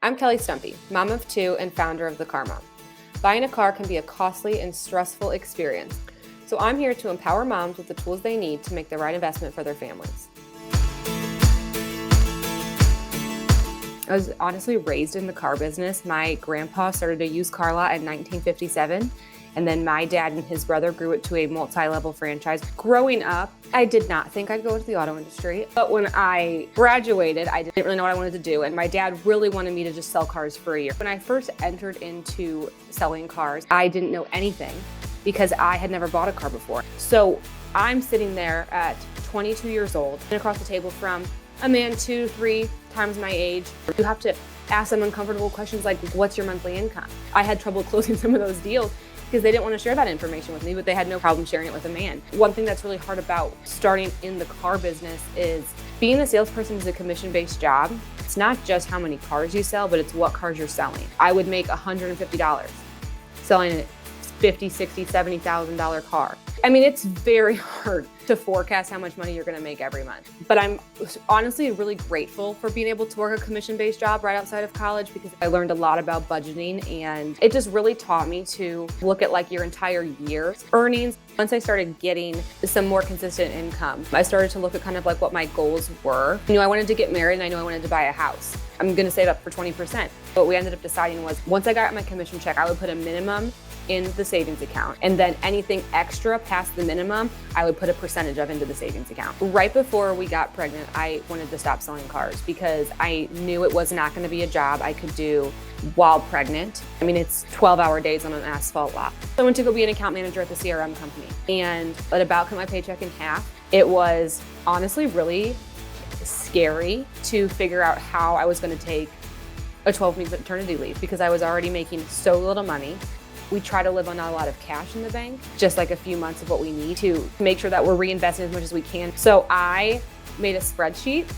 I'm Kelly Stumpe, mom of two and founder of The Car Mom. Buying a car can be a costly and stressful experience, so I'm here to empower moms with the tools they need to make the right investment for their families. I was honestly raised in the car business. My grandpa started a used car lot in 1957, and then my dad and his brother grew it to a multi-level franchise. Growing up, I did not think I'd go into the auto industry, but when I graduated, I didn't really know what I wanted to do, and my dad really wanted me to just sell cars for a year. When I first entered into selling cars, I didn't know anything because I had never bought a car before. So I'm sitting there at 22 years old and across the table from a man 2-3 times my age. You have to ask them uncomfortable questions like, what's your monthly income? I had trouble closing some of those deals because they didn't want to share that information with me, but they had no problem sharing it with a man. One thing that's really hard about starting in the car business is being a salesperson is a commission-based job. It's not just how many cars you sell, but it's what cars you're selling. I would make $150 selling a $50,000, $60,000, $70,000 car. I mean, it's very hard to forecast how much money you're gonna make every month. But I'm honestly really grateful for being able to work a commission-based job right outside of college because I learned a lot about budgeting, and it just really taught me to look at like your entire year's earnings. Once I started getting some more consistent income, I started to look at kind of like what my goals were. I knew I wanted to get married and I knew I wanted to buy a house. I'm gonna save up for 20%. What we ended up deciding was once I got my commission check, I would put a minimum in the savings account, and then anything extra past the minimum, I would put a percentage of into the savings account. Right before we got pregnant, I wanted to stop selling cars because I knew it was not gonna be a job I could do while pregnant. I mean, it's 12-hour days on an asphalt lot. So I went to go be an account manager at the CRM company, and it about cut my paycheck in half. It was honestly really scary to figure out how I was gonna take a 12-week maternity leave because I was already making so little money. We try to live on not a lot of cash in the bank, just like a few months of what we need to make sure that we're reinvesting as much as we can. So I made a spreadsheet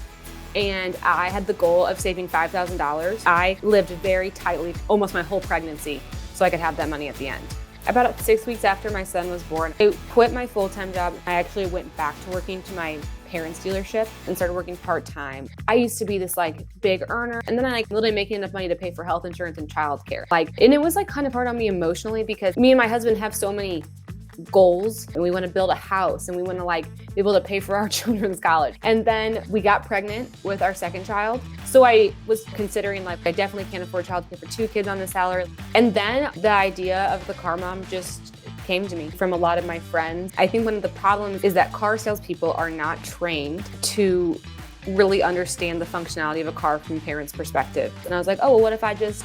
and I had the goal of saving $5,000. I lived very tightly almost my whole pregnancy so I could have that money at the end. About 6 weeks after my son was born, I quit my full-time job. I actually went back to working to my parents' dealership and started working part-time. I used to be this like big earner, and then I literally making enough money to pay for health insurance and childcare. And it was like kind of hard on me emotionally because me and my husband have so many goals, and we want to build a house, and we want to be able to pay for our children's college. And then we got pregnant with our second child. So I was considering I definitely can't afford childcare for 2 kids on the salary. And then the idea of the Car Mom just came to me from a lot of my friends. I think one of the problems is that car salespeople are not trained to really understand the functionality of a car from a parent's perspective. And I was like, oh, well, what if I just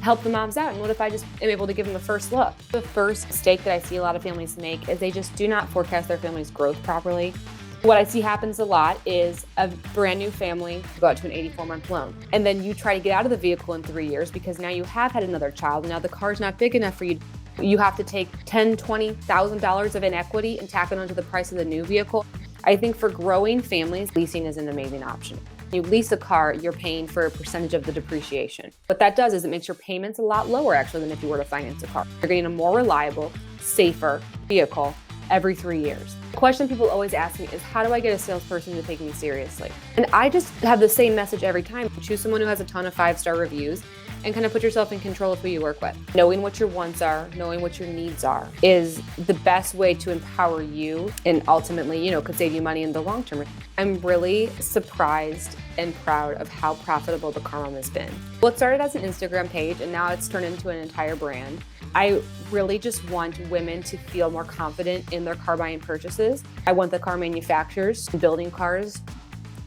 help the moms out? And what if I just am able to give them a first look? The first mistake that I see a lot of families make is they just do not forecast their family's growth properly. What I see happens a lot is a brand new family go out to an 84-month loan. And then you try to get out of the vehicle in 3 years because now you have had another child and now the car's not big enough for you. You have to take $10,000, $20,000 of inequity and tack it onto the price of the new vehicle. I think for growing families, leasing is an amazing option. You lease a car, you're paying for a percentage of the depreciation. What that does is it makes your payments a lot lower actually than if you were to finance a car. You're getting a more reliable, safer vehicle every 3 years. The question people always ask me is, how do I get a salesperson to take me seriously? And I just have the same message every time. Choose someone who has a ton of 5-star reviews and kind of put yourself in control of who you work with. Knowing what your wants are, knowing what your needs are is the best way to empower you and ultimately, could save you money in the long term. I'm really surprised and proud of how profitable the Car Mom has been. Well, it started as an Instagram page and now it's turned into an entire brand. I really just want women to feel more confident in their car buying purchases. I want the car manufacturers building cars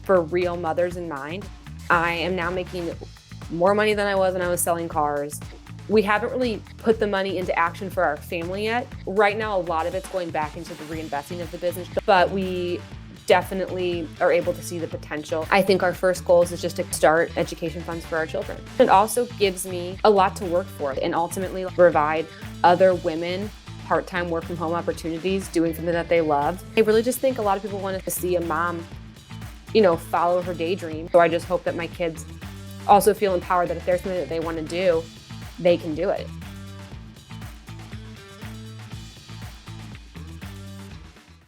for real mothers in mind. I am now making more money than I was when I was selling cars. We haven't really put the money into action for our family yet. Right now, a lot of it's going back into the reinvesting of the business, but we definitely are able to see the potential. I think our first goal is just to start education funds for our children. It also gives me a lot to work for and ultimately provide other women part-time work from home opportunities, doing something that they love. I really just think a lot of people want to see a mom, follow her daydream. So I just hope that my kids also feel empowered that if there's something that they want to do, they can do it.